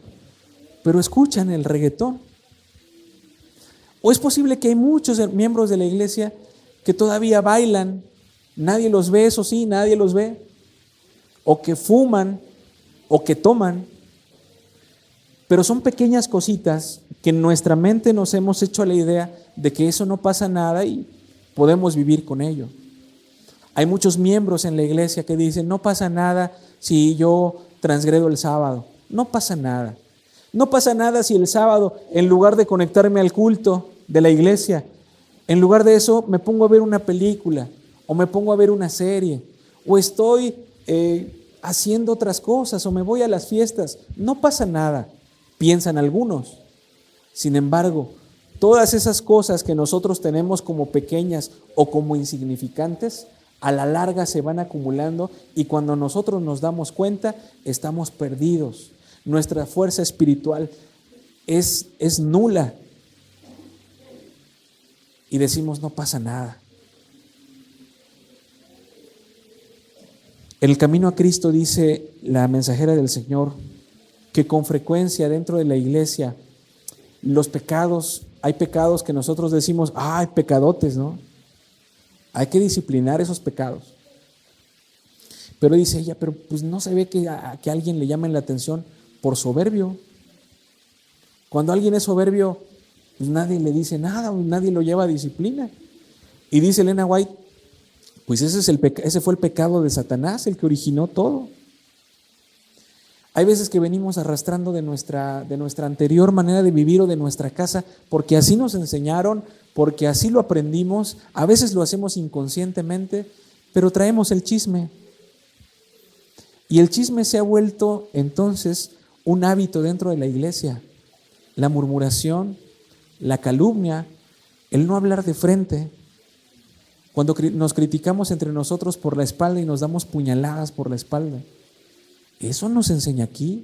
Speaker 1: pero escuchan el reggaetón. O es posible que hay muchos miembros de la iglesia que todavía bailan, nadie los ve, eso sí, nadie los ve, o que fuman, o que toman, pero son pequeñas cositas que en nuestra mente nos hemos hecho a la idea de que eso no pasa nada y podemos vivir con ello. Hay muchos miembros en la iglesia que dicen, no pasa nada si yo transgredo el sábado, no pasa nada. No pasa nada si el sábado, en lugar de conectarme al culto de la iglesia, en lugar de eso me pongo a ver una película, o me pongo a ver una serie, o estoy haciendo otras cosas, o me voy a las fiestas. No pasa nada, piensan algunos. Sin embargo, todas esas cosas que nosotros tenemos como pequeñas o como insignificantes, a la larga se van acumulando y cuando nosotros nos damos cuenta, estamos perdidos. Nuestra fuerza espiritual es nula. Y decimos, no pasa nada. En el camino a Cristo dice la mensajera del Señor que con frecuencia dentro de la iglesia los pecados, hay pecados que nosotros decimos, hay pecadotes, ¿no? Hay que disciplinar esos pecados. Pero dice ella, pero pues no se ve que a alguien le llamen la atención por soberbio. Cuando alguien es soberbio, pues nadie le dice nada, nadie lo lleva a disciplina. Y dice Elena White, pues ese fue el pecado de Satanás, el que originó todo. Hay veces que venimos arrastrando de nuestra anterior manera de vivir o de nuestra casa, porque así nos enseñaron, porque así lo aprendimos, a veces lo hacemos inconscientemente, pero traemos el chisme. Y el chisme se ha vuelto entonces un hábito dentro de la iglesia. La murmuración, la calumnia, el no hablar de frente. Cuando nos criticamos entre nosotros por la espalda y nos damos puñaladas por la espalda. Eso no se enseña aquí.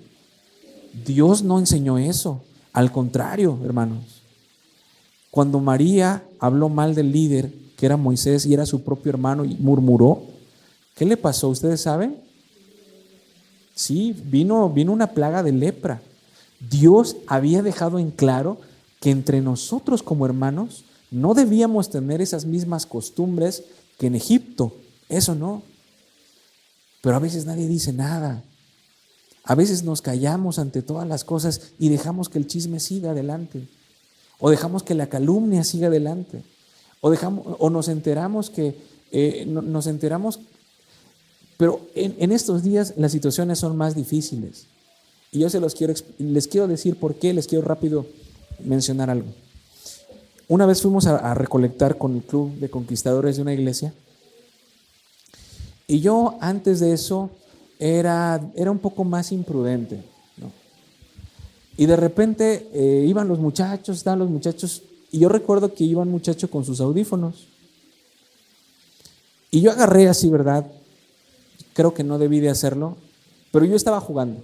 Speaker 1: Dios no enseñó eso. Al contrario, hermanos. Cuando María habló mal del líder que era Moisés y era su propio hermano y murmuró. ¿Qué le pasó? ¿Ustedes saben? Sí, vino una plaga de lepra. Dios había dejado en claro que entre nosotros como hermanos no debíamos tener esas mismas costumbres que en Egipto. Eso no. Pero a veces nadie dice nada. A veces nos callamos ante todas las cosas y dejamos que el chisme siga adelante. O dejamos que la calumnia siga adelante. O nos enteramos pero en estos días las situaciones son más difíciles. Y yo les quiero decir por qué, les quiero rápido mencionar algo. Una vez fuimos a recolectar con el club de conquistadores de una iglesia. Y yo antes de eso era un poco más imprudente, ¿no? Y de repente estaban los muchachos, y yo recuerdo que iba un muchacho con sus audífonos. Y yo agarré así, ¿verdad? Creo que no debí de hacerlo, pero yo estaba jugando.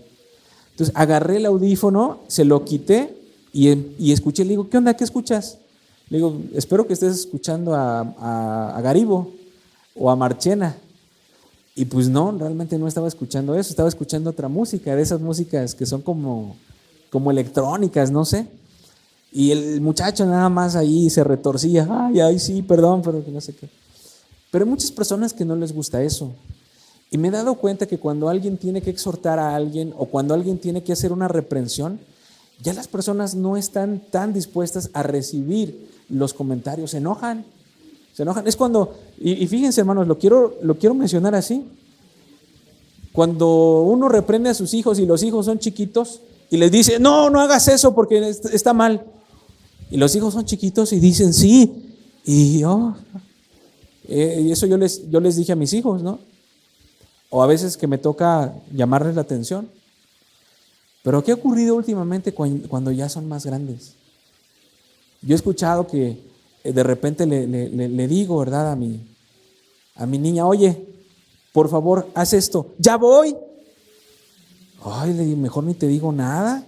Speaker 1: Entonces agarré el audífono, se lo quité y escuché. Le digo, ¿qué onda? ¿Qué escuchas? Le digo, espero que estés escuchando a Garibo o a Marchena. Y pues no, realmente no estaba escuchando eso, estaba escuchando otra música, de esas músicas que son como electrónicas, no sé. Y el muchacho nada más ahí se retorcía, ay, sí, perdón, pero que no sé qué. Pero hay muchas personas que no les gusta eso. Y me he dado cuenta que cuando alguien tiene que exhortar a alguien o cuando alguien tiene que hacer una reprensión, ya las personas no están tan dispuestas a recibir los comentarios, se enojan. Es cuando, y fíjense hermanos, lo quiero mencionar así. Cuando uno reprende a sus hijos y los hijos son chiquitos y les dice, no hagas eso porque está mal. Y los hijos son chiquitos y dicen, sí. Y eso yo les dije a mis hijos, ¿no? O a veces que me toca llamarles la atención. Pero ¿qué ha ocurrido últimamente cuando ya son más grandes? Yo he escuchado que de repente le digo, ¿verdad? A mi niña, oye, por favor, haz esto. ¡Ya voy! Ay, le digo, mejor ni te digo nada.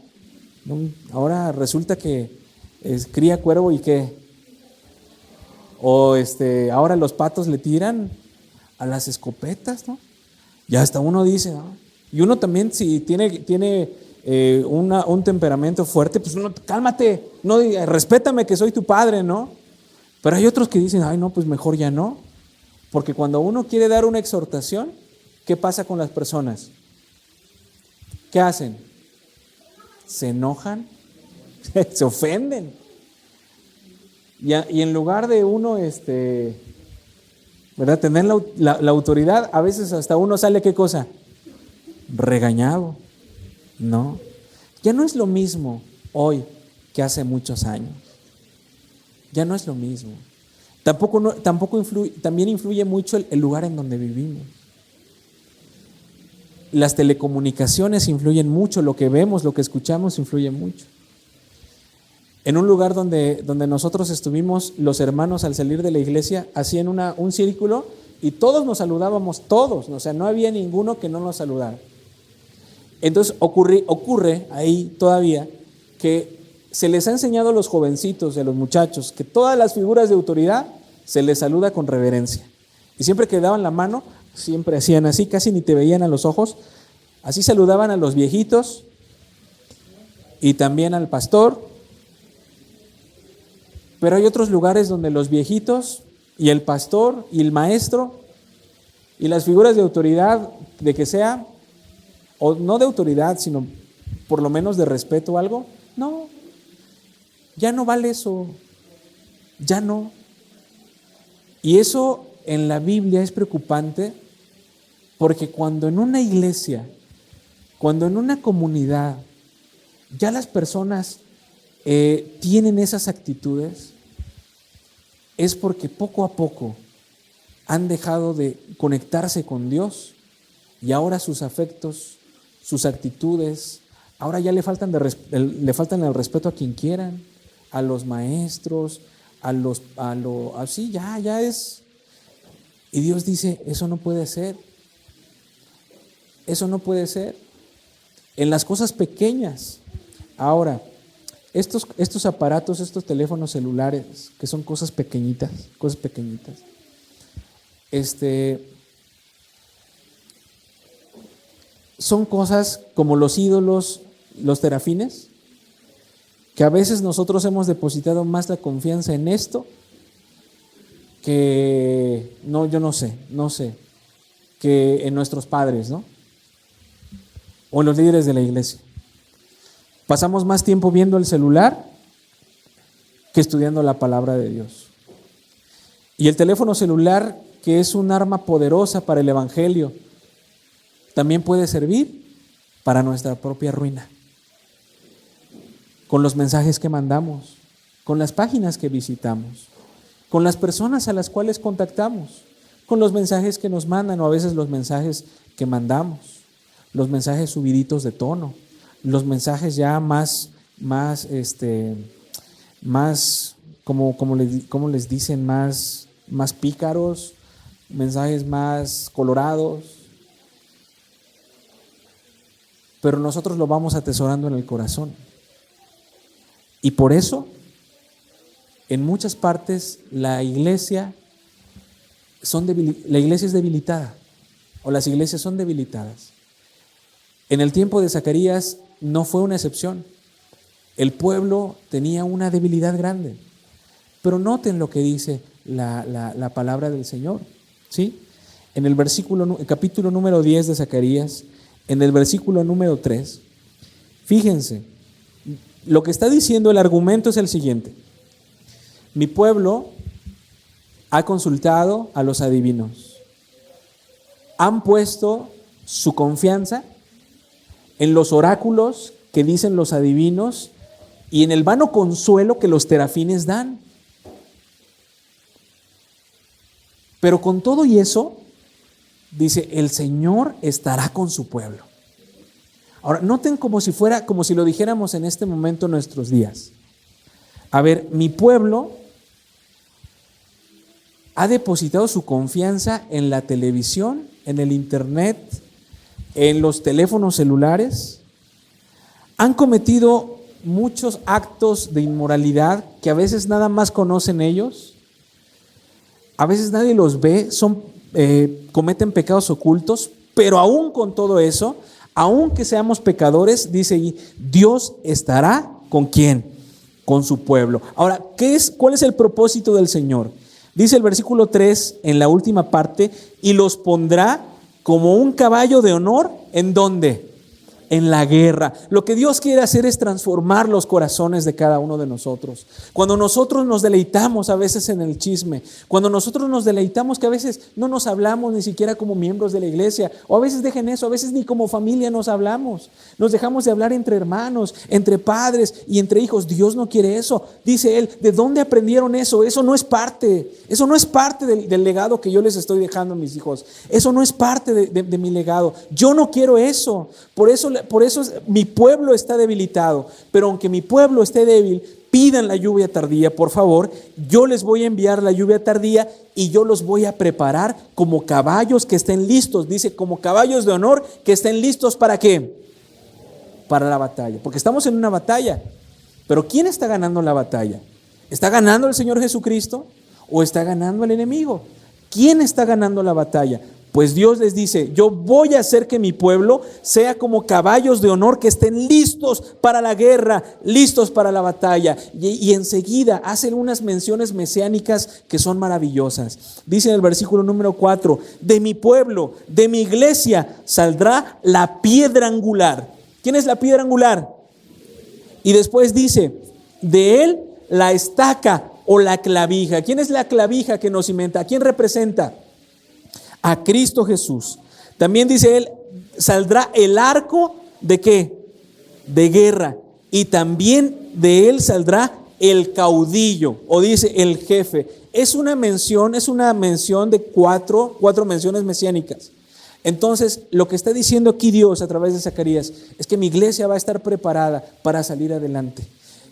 Speaker 1: No, ahora resulta que cría cuervo y qué. O ahora los patos le tiran a las escopetas, ¿no? Y hasta uno dice, ¿no? Y uno también, si tiene un temperamento fuerte, pues uno, cálmate, no, respétame que soy tu padre, ¿no? Pero hay otros que dicen, ay, no, pues mejor ya no. Porque cuando uno quiere dar una exhortación, ¿qué pasa con las personas? ¿Qué hacen? Se enojan, se ofenden. Y en lugar de uno, ¿verdad? Tener la autoridad, a veces hasta uno sale, ¿qué cosa? Regañado. No. Ya no es lo mismo hoy que hace muchos años. Ya no es lo mismo. También influye mucho el lugar en donde vivimos. Las telecomunicaciones influyen mucho, lo que vemos, lo que escuchamos influye mucho. En un lugar donde nosotros estuvimos, los hermanos al salir de la iglesia hacían un círculo y todos nos saludábamos, todos, o sea, no había ninguno que no nos saludara. Entonces ocurre ahí todavía que se les ha enseñado a los jovencitos y a los muchachos que todas las figuras de autoridad se les saluda con reverencia. Y siempre que daban la mano, siempre hacían así, casi ni te veían a los ojos. Así saludaban a los viejitos y también al pastor. Pero hay otros lugares donde los viejitos y el pastor y el maestro y las figuras de autoridad, de que sea, o no de autoridad, sino por lo menos de respeto o algo, no, ya no vale eso, ya no. Y eso en la Biblia es preocupante porque cuando en una iglesia, cuando en una comunidad, ya las personas tienen esas actitudes, es porque poco a poco han dejado de conectarse con Dios y ahora sus afectos, sus actitudes, ahora ya le faltan el respeto a quien quieran, a los maestros, así ya es. Y Dios dice, eso no puede ser. Eso no puede ser. En las cosas pequeñas. Ahora, estos aparatos, estos teléfonos celulares, que son cosas pequeñitas, son cosas como los ídolos, los terafines, que a veces nosotros hemos depositado más la confianza en esto que, yo no sé, que en nuestros padres, ¿no? O en los líderes de la iglesia. Pasamos más tiempo viendo el celular que estudiando la palabra de Dios. Y el teléfono celular, que es un arma poderosa para el evangelio, también puede servir para nuestra propia ruina. Con los mensajes que mandamos, con las páginas que visitamos, con las personas a las cuales contactamos, con los mensajes que nos mandan o a veces los mensajes que mandamos, los mensajes subiditos de tono, los mensajes ya más como les dicen, más pícaros, mensajes más colorados. Pero nosotros lo vamos atesorando en el corazón. Y por eso, en muchas partes, la iglesia es debilitada, o las iglesias son debilitadas. En el tiempo de Zacarías no fue una excepción. El pueblo tenía una debilidad grande. Pero noten lo que dice la palabra del Señor, ¿sí? En el capítulo número 10 de Zacarías, en el versículo número 3, fíjense, lo que está diciendo el argumento es el siguiente: mi pueblo ha consultado a los adivinos, han puesto su confianza en los oráculos que dicen los adivinos y en el vano consuelo que los terafines dan. Pero con todo y eso, dice, el Señor estará con su pueblo. Ahora, noten como si lo dijéramos en este momento en nuestros días. A ver, mi pueblo ha depositado su confianza en la televisión, en el internet, en los teléfonos celulares. Han cometido muchos actos de inmoralidad que a veces nada más conocen ellos. A veces nadie los ve, cometen pecados ocultos, pero aún con todo eso, aunque seamos pecadores, dice ahí, Dios estará ¿con quién? Con su pueblo. Ahora, ¿cuál es el propósito del Señor? Dice el versículo 3 en la última parte, y los pondrá como un caballo de honor, ¿en dónde? En la guerra. Lo que Dios quiere hacer es transformar los corazones de cada uno de nosotros. Cuando nosotros nos deleitamos a veces en el chisme, cuando nosotros nos deleitamos que a veces no nos hablamos ni siquiera como miembros de la iglesia, o a veces dejen eso, a veces ni como familia nos hablamos, nos dejamos de hablar entre hermanos, entre padres y entre hijos. Dios no quiere eso. Dice Él, ¿de dónde aprendieron eso? Eso no es parte del legado que yo les estoy dejando a mis hijos. Eso no es parte de mi legado. Yo no quiero eso. Por eso mi pueblo está debilitado, pero aunque mi pueblo esté débil, pidan la lluvia tardía, por favor. Yo les voy a enviar la lluvia tardía y yo los voy a preparar como caballos que estén listos. Dice, como caballos de honor que estén listos, ¿para qué? Para la batalla, porque estamos en una batalla. Pero ¿quién está ganando la batalla? ¿Está ganando el Señor Jesucristo o está ganando el enemigo? ¿Quién está ganando la batalla? Pues Dios les dice, yo voy a hacer que mi pueblo sea como caballos de honor que estén listos para la guerra, listos para la batalla. Y enseguida hacen unas menciones mesiánicas que son maravillosas. Dice en el versículo número 4, de mi pueblo, de mi iglesia, saldrá la piedra angular. ¿Quién es la piedra angular? Y después dice, de él la estaca o la clavija. ¿Quién es la clavija que nos cimenta? ¿A quién representa? A Cristo Jesús. También dice él, saldrá el arco ¿de qué? De guerra. Y también de él saldrá el caudillo, o dice el jefe. Es una mención de cuatro menciones mesiánicas. Entonces, lo que está diciendo aquí Dios a través de Zacarías es que mi iglesia va a estar preparada para salir adelante.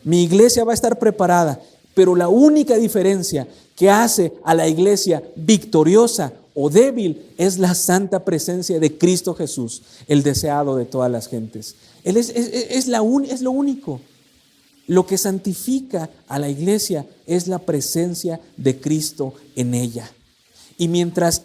Speaker 1: Mi iglesia va a estar preparada, pero la única diferencia que hace a la iglesia victoriosa o débil es la santa presencia de Cristo Jesús, el deseado de todas las gentes. Él es lo único. Lo que santifica a la iglesia es la presencia de Cristo en ella. Y mientras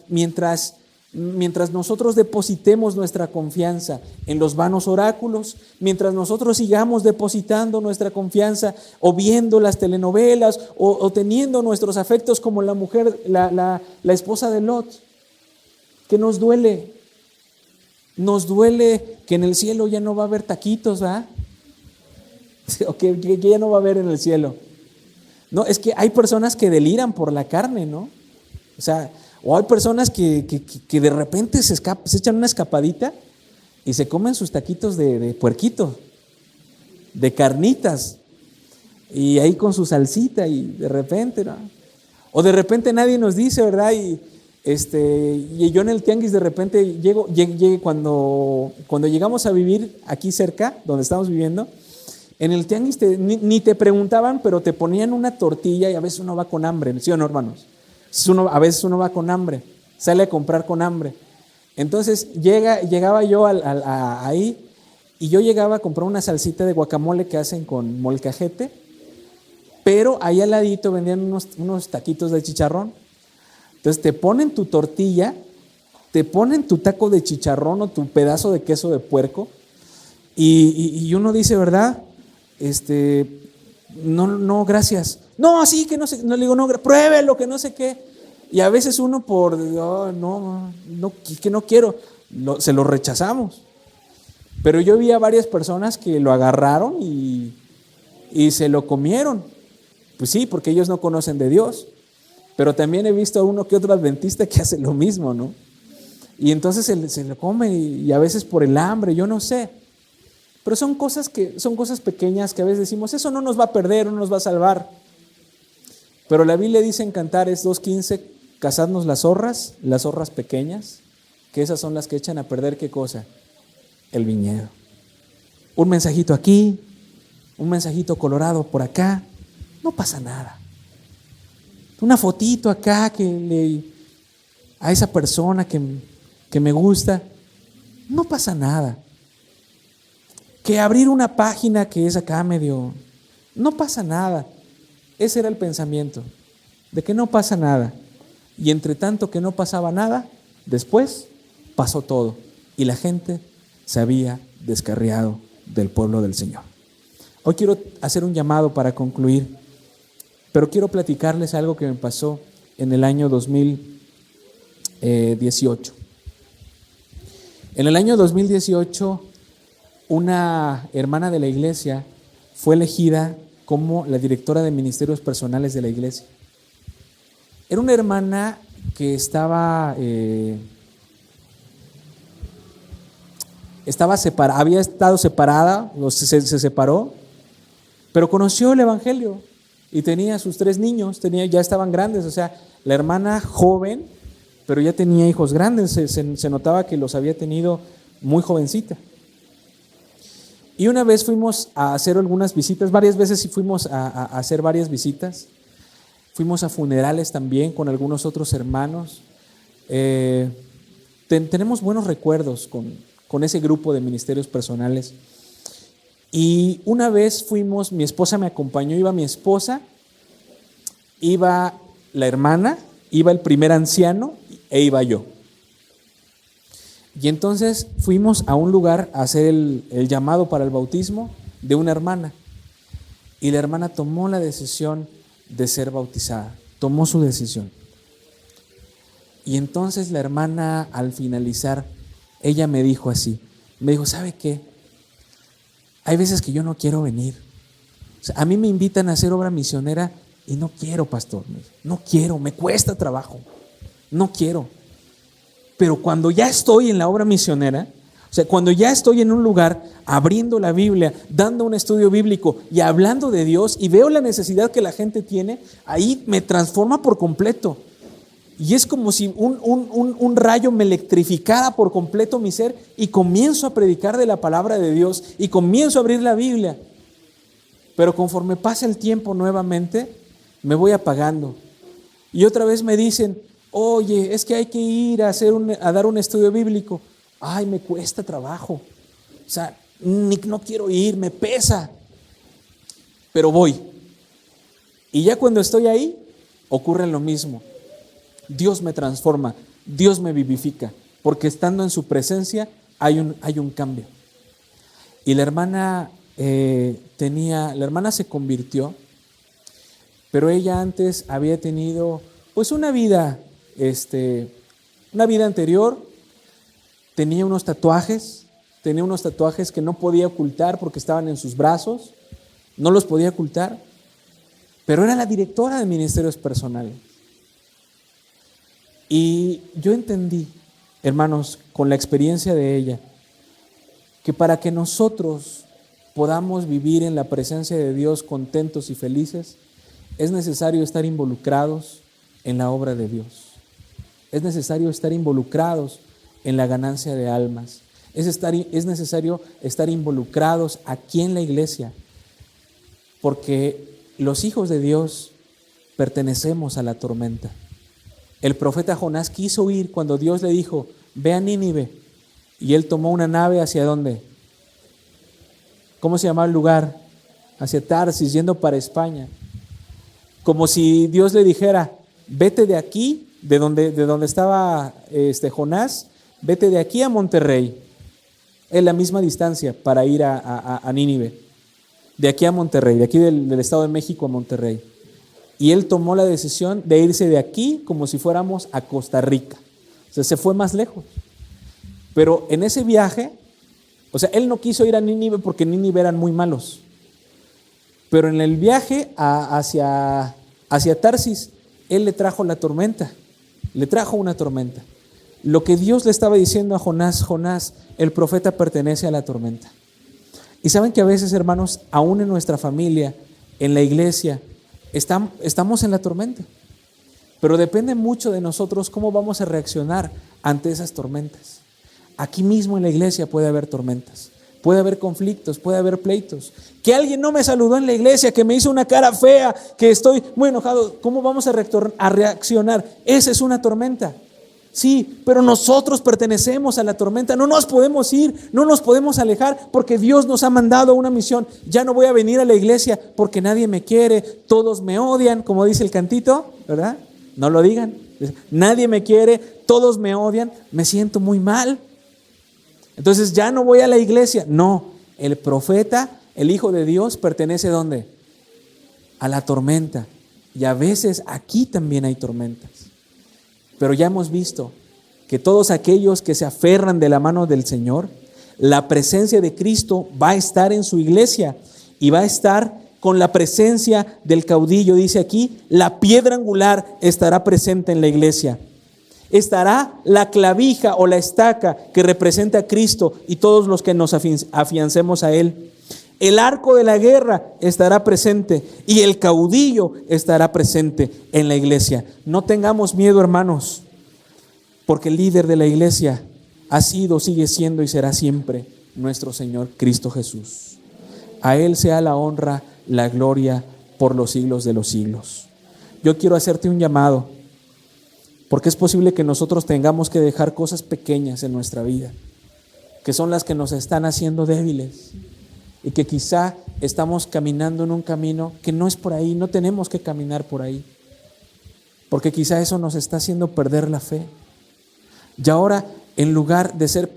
Speaker 1: nosotros depositemos nuestra confianza en los vanos oráculos, mientras nosotros sigamos depositando nuestra confianza o viendo las telenovelas o teniendo nuestros afectos como la mujer, la esposa de Lot, que nos duele que en el cielo ya no va a haber taquitos, ¿verdad? O que ya no va a haber en el cielo. No, es que hay personas que deliran por la carne, ¿no? O sea, o hay personas que de repente se echan una escapadita y se comen sus taquitos de puerquito, de carnitas, y ahí con su salsita y de repente, ¿no? O de repente nadie nos dice, ¿verdad? Y yo en el tianguis de repente llegué cuando llegamos a vivir aquí cerca, donde estamos viviendo, en el tianguis ni te preguntaban, pero te ponían una tortilla y a veces uno va con hambre, ¿sí o no, hermanos? A veces uno va con hambre, sale a comprar con hambre. Entonces llegaba yo ahí y yo llegaba a comprar una salsita de guacamole que hacen con molcajete, pero ahí al ladito vendían unos taquitos de chicharrón. Entonces te ponen tu tortilla, te ponen tu taco de chicharrón o tu pedazo de queso de puerco y uno dice, ¿verdad? No, gracias. No, así que no sé, no le digo, no, pruébelo, que no sé qué. Y a veces uno que no quiero, se lo rechazamos. Pero yo vi a varias personas que lo agarraron y se lo comieron. Pues sí, porque ellos no conocen de Dios. Pero también he visto a uno que otro adventista que hace lo mismo, ¿no? Y entonces se lo come y a veces por el hambre, yo no sé. Pero son cosas pequeñas que a veces decimos, eso no nos va a perder, no nos va a salvar. Pero la Biblia dice en Cantares 2:15, cazadnos las zorras pequeñas, que esas son las que echan a perder, ¿qué cosa? El viñedo. Un mensajito aquí, un mensajito colorado por acá, no pasa nada. Una fotito acá a esa persona que me gusta, no pasa nada. Que abrir una página que es acá medio, no pasa nada. Ese era el pensamiento, de que no pasa nada. Y entre tanto que no pasaba nada, después pasó todo. Y la gente se había descarriado del pueblo del Señor. Hoy quiero hacer un llamado para concluir, pero quiero platicarles algo que me pasó en el año 2018. En el año 2018, una hermana de la iglesia fue elegida como la directora de ministerios personales de la iglesia. Era una hermana que había estado separada, se separó, pero conoció el evangelio y tenía sus 3 niños, ya estaban grandes, o sea, la hermana joven, pero ya tenía hijos grandes, se notaba que los había tenido muy jovencita. Y una vez fuimos a hacer algunas visitas, varias veces sí fuimos a hacer varias visitas. Fuimos a funerales también con algunos otros hermanos. Tenemos buenos recuerdos con ese grupo de ministerios personales. Y una vez fuimos, mi esposa me acompañó, iba mi esposa, iba la hermana, iba el primer anciano e iba yo. Y entonces fuimos a un lugar a hacer el llamado para el bautismo de una hermana. Y la hermana tomó la decisión de ser bautizada, tomó su decisión. Y entonces la hermana, al finalizar, ella me dijo así, ¿sabe qué? Hay veces que yo no quiero venir. O sea, a mí me invitan a hacer obra misionera y no quiero, pastor, no quiero, me cuesta trabajo, no quiero. Pero cuando ya estoy en la obra misionera, o sea, cuando ya estoy en un lugar abriendo la Biblia, dando un estudio bíblico y hablando de Dios y veo la necesidad que la gente tiene, ahí me transforma por completo. Y es como si un rayo me electrificara por completo mi ser y comienzo a predicar de la palabra de Dios y comienzo a abrir la Biblia. Pero conforme pasa el tiempo nuevamente, me voy apagando. Y otra vez me dicen, oye, es que hay que ir a dar un estudio bíblico. Ay, me cuesta trabajo. O sea, no quiero ir, me pesa. pero voy. Y ya cuando estoy ahí, ocurre lo mismo. Dios me transforma, Dios me vivifica, porque estando en su presencia hay un cambio. Y la hermana se convirtió, pero ella antes había tenido pues una vida anterior. Tenía unos tatuajes que no podía ocultar porque estaban en sus brazos, no los podía ocultar, pero era la directora de ministerios personales. Y yo entendí, hermanos, con la experiencia de ella, que para que nosotros podamos vivir en la presencia de Dios contentos y felices, es necesario estar involucrados en la obra de Dios. Es necesario estar involucrados en la ganancia de almas. Es necesario estar involucrados aquí en la iglesia, porque los hijos de Dios pertenecemos a la tormenta. El profeta Jonás quiso ir cuando Dios le dijo, ve a Nínive, y él tomó una nave ¿hacia dónde? ¿Cómo se llamaba el lugar? Hacia Tarsis, yendo para España. Como si Dios le dijera, vete de aquí, de donde estaba Jonás, vete de aquí a Monterrey. Es la misma distancia para ir a Nínive. De aquí a Monterrey, de aquí del Estado de México a Monterrey. Y él tomó la decisión de irse de aquí como si fuéramos a Costa Rica. O sea, se fue más lejos. Pero en ese viaje, o sea, él no quiso ir a Nínive porque Nínive eran muy malos. Pero en el viaje hacia Tarsis, él le trajo la tormenta. Le trajo una tormenta. Lo que Dios le estaba diciendo a Jonás, Jonás, el profeta pertenece a la tormenta. Y saben que a veces, hermanos, aún en nuestra familia, en la iglesia, estamos en la tormenta. Pero depende mucho de nosotros cómo vamos a reaccionar ante esas tormentas. Aquí mismo en la iglesia puede haber tormentas, puede haber conflictos, puede haber pleitos. Que alguien no me saludó en la iglesia, que me hizo una cara fea, que estoy muy enojado. ¿Cómo vamos a reaccionar? Esa es una tormenta. Sí, pero nosotros pertenecemos a la tormenta, no nos podemos ir, no nos podemos alejar porque Dios nos ha mandado a una misión. Ya no voy a venir a la iglesia porque nadie me quiere, todos me odian, como dice el cantito, ¿verdad? No lo digan, nadie me quiere, todos me odian, me siento muy mal. Entonces ya no voy a la iglesia. No, el profeta, el Hijo de Dios, pertenece ¿a dónde? A la tormenta. Y a veces aquí también hay tormentas. Pero ya hemos visto que todos aquellos que se aferran de la mano del Señor, la presencia de Cristo va a estar en su iglesia y va a estar con la presencia del caudillo. Dice aquí, la piedra angular estará presente en la iglesia. Estará la clavija o la estaca que representa a Cristo y todos los que nos afiancemos a Él. El arco de la guerra estará presente y el caudillo estará presente en la iglesia. No tengamos miedo, hermanos, porque el líder de la iglesia ha sido, sigue siendo y será siempre nuestro Señor Cristo Jesús. A Él sea la honra, la gloria por los siglos de los siglos. Yo quiero hacerte un llamado, porque es posible que nosotros tengamos que dejar cosas pequeñas en nuestra vida, que son las que nos están haciendo débiles. Y que quizá estamos caminando en un camino que no es por ahí, no tenemos que caminar por ahí, porque quizá eso nos está haciendo perder la fe. Y ahora, en lugar de ser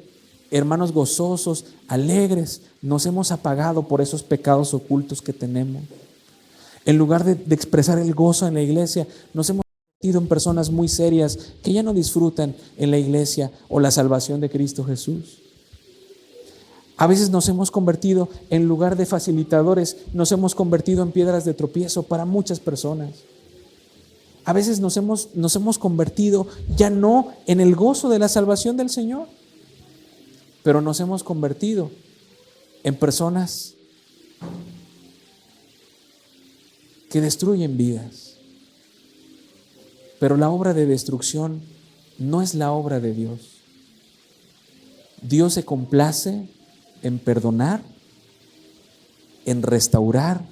Speaker 1: hermanos gozosos, alegres, nos hemos apagado por esos pecados ocultos que tenemos. En lugar de expresar el gozo en la iglesia, nos hemos convertido en personas muy serias que ya no disfrutan en la iglesia o la salvación de Cristo Jesús. A veces nos hemos convertido, en lugar de facilitadores, nos hemos convertido en piedras de tropiezo para muchas personas. A veces nos hemos convertido ya no en el gozo de la salvación del Señor, pero nos hemos convertido en personas que destruyen vidas. Pero la obra de destrucción no es la obra de Dios. Dios se complace en perdonar, en restaurar,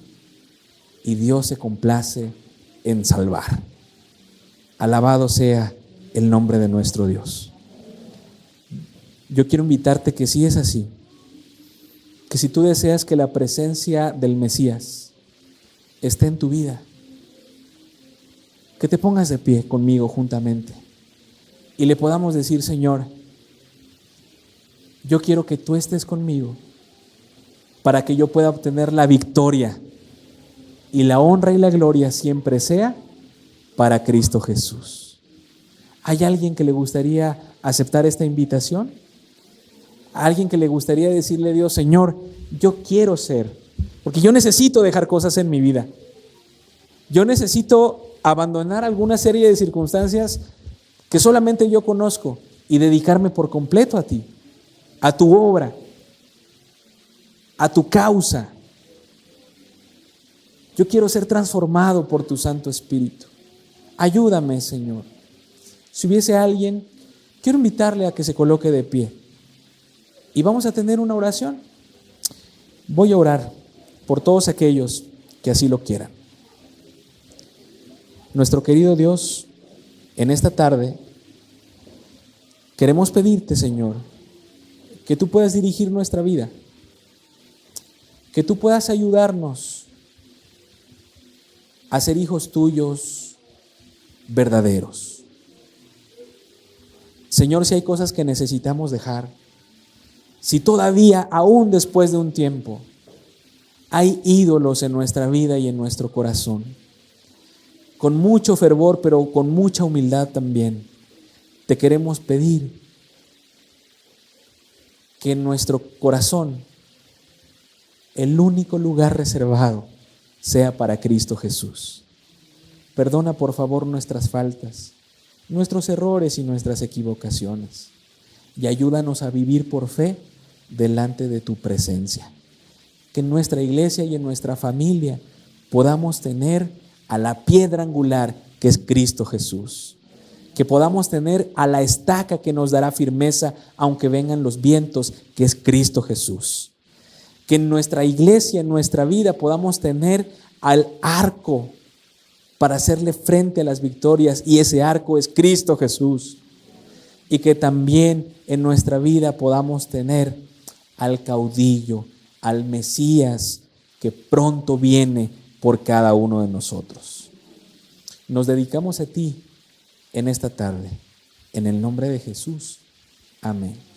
Speaker 1: y Dios se complace en salvar. Alabado sea el nombre de nuestro Dios. Yo quiero invitarte que si es así, que si tú deseas que la presencia del Mesías esté en tu vida. Que te pongas de pie conmigo juntamente y le podamos decir: Señor, yo quiero que tú estés conmigo para que yo pueda obtener la victoria y la honra y la gloria siempre sea para Cristo Jesús. ¿Hay alguien que le gustaría aceptar esta invitación? ¿Alguien que le gustaría decirle a Dios: Señor, yo quiero ser, porque yo necesito dejar cosas en mi vida? Yo necesito abandonar alguna serie de circunstancias que solamente yo conozco y dedicarme por completo a ti, a tu obra, a tu causa. Yo quiero ser transformado por tu Santo Espíritu. Ayúdame, Señor. Si hubiese alguien, quiero invitarle a que se coloque de pie y vamos a tener una oración. Voy a orar por todos aquellos que así lo quieran. Nuestro querido Dios, en esta tarde queremos pedirte, Señor, que tú puedas dirigir nuestra vida, que tú puedas ayudarnos a ser hijos tuyos verdaderos. Señor, si hay cosas que necesitamos dejar, si todavía, aún después de un tiempo, hay ídolos en nuestra vida y en nuestro corazón, con mucho fervor, pero con mucha humildad también, te queremos pedir que en nuestro corazón el único lugar reservado sea para Cristo Jesús. Perdona por favor nuestras faltas, nuestros errores y nuestras equivocaciones, y ayúdanos a vivir por fe delante de tu presencia. Que en nuestra iglesia y en nuestra familia podamos tener a la piedra angular que es Cristo Jesús. Que podamos tener a la estaca que nos dará firmeza aunque vengan los vientos, que es Cristo Jesús. Que en nuestra iglesia, en nuestra vida, podamos tener al arco para hacerle frente a las victorias, y ese arco es Cristo Jesús. Y que también en nuestra vida podamos tener al caudillo, al Mesías que pronto viene por cada uno de nosotros. Nos dedicamos a ti en esta tarde, en el nombre de Jesús. Amén.